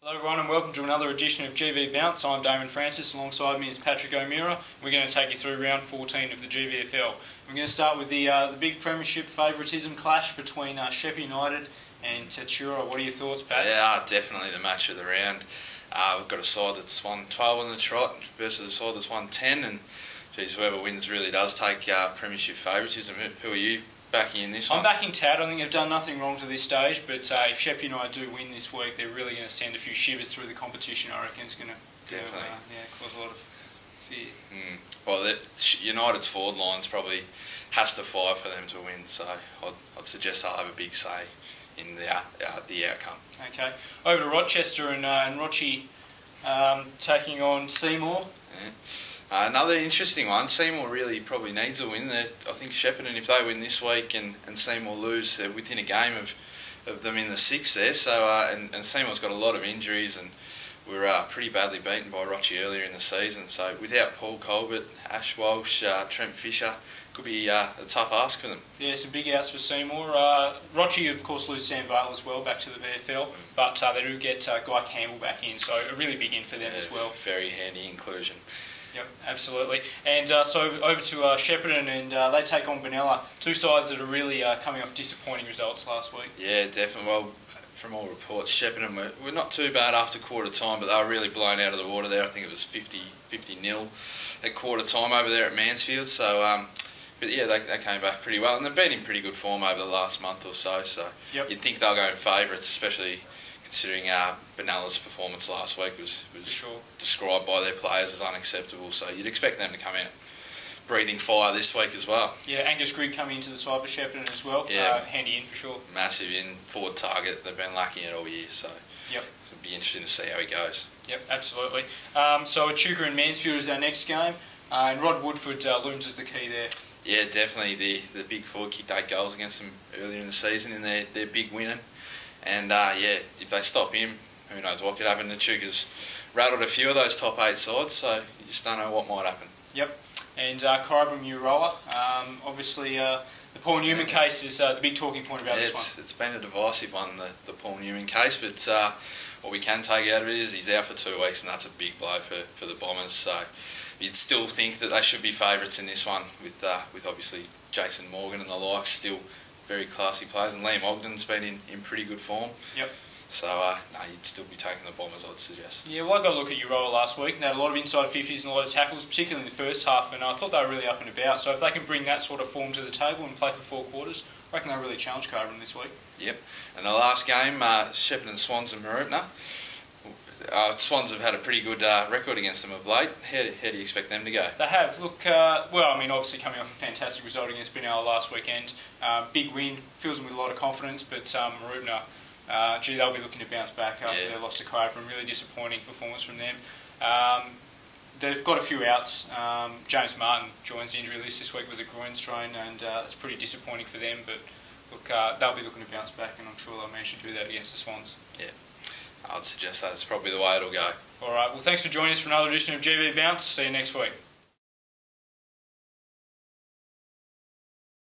Hello everyone and welcome to another edition of GV Bounce. I'm Damen Francis, alongside me is Patrick O'Meara. We're going to take you through round 14 of the GVFL. We're going to start with the big premiership favouritism clash between Shepparton United and Tatura. What are your thoughts, Pat? Yeah, definitely the match of the round. We've got a side that's won 12 on the trot versus a side that's won 10, and geez, whoever wins really does take premiership favouritism. Who are you backing in this one? I'm backing Tad. I think they've done nothing wrong to this stage, but if Shepparton United do win this week, they're really going to send a few shivers through the competition. I reckon it's going to cause a lot of fear. Well, United's forward line's probably has to fire for them to win, so I'd suggest they'll have a big say in the outcome. Okay, over to Rochester and Rochi taking on Seymour. Yeah. Another interesting one. Seymour really probably needs a win. I think Shepparton, if they win this week and Seymour lose, they're within a game of them in the sixth there. So and Seymour's got a lot of injuries, and we were pretty badly beaten by Rochi earlier in the season. So without Paul Colbert, Ash Walsh, Trent Fisher, could be a tough ask for them. Yeah, some big outs for Seymour. Rochi, of course, lose Sam Vale as well back to the VFL, but they do get Guy Campbell back in, so a really big in for them as well. Very handy inclusion. Yep, absolutely. And so over to Shepparton, and they take on Benalla, two sides that are really coming off disappointing results last week. Yeah, definitely. Well, from all reports, Shepparton were not too bad after quarter time, but they were really blown out of the water there. I think it was 50-0 at quarter time over there at Mansfield. So, but yeah, they came back pretty well, and they've been in pretty good form over the last month or so. So you'd think they'll go in favourites, especially considering Benalla's performance last week was described by their players as unacceptable. So you'd expect them to come out breathing fire this week as well. Yeah, Angus Grigg coming into the side for Shepparton as well. Yeah, handy in for sure. Massive in, forward target. They've been lacking it all year, so it'll be interesting to see how he goes. Yep, absolutely. So Echuca and Mansfield is our next game, and Rod Woodford looms as the key there. Yeah, definitely. The big forward kicked 8 goals against them earlier in the season in their big winning. And if they stop him, who knows what could happen. The Echuca's rattled a few of those top 8 sides, so you just don't know what might happen. Yep. And Kyabram Uroa, obviously the Paul Newman case is the big talking point about this one. It's been a divisive one, the Paul Newman case, but what we can take out of it is he's out for 2 weeks, and that's a big blow for the Bombers. So you'd still think that they should be favourites in this one, with obviously Jason Morgan and the likes, still very classy players, and Liam Ogden's been in pretty good form. Yep. So, no, you'd still be taking the Bombers, I'd suggest. Yeah, well, I got a look at Uroa last week, and they had a lot of inside 50s and a lot of tackles, particularly in the first half, and I thought they were really up and about. So if they can bring that sort of form to the table and play for 4 quarters, I reckon they'll really challenge Kyabram this week. Yep. And the last game, Shepparton Swans and Mooroopna. Swans have had a pretty good record against them of late. How do you expect them to go? They have. Look, well, I mean, obviously coming off a fantastic result against Benalla last weekend. Big win, fills them with a lot of confidence, but Mooroopna, they'll be looking to bounce back after their loss to Kyabram. Really disappointing performance from them. They've got a few outs. James Martin joins the injury list this week with a groin strain, and it's pretty disappointing for them, but look, they'll be looking to bounce back, and I'm sure they'll manage to do that against the Swans. Yeah. I'd suggest that it's probably the way it'll go. All right, well, thanks for joining us for another edition of GV Bounce. See you next week.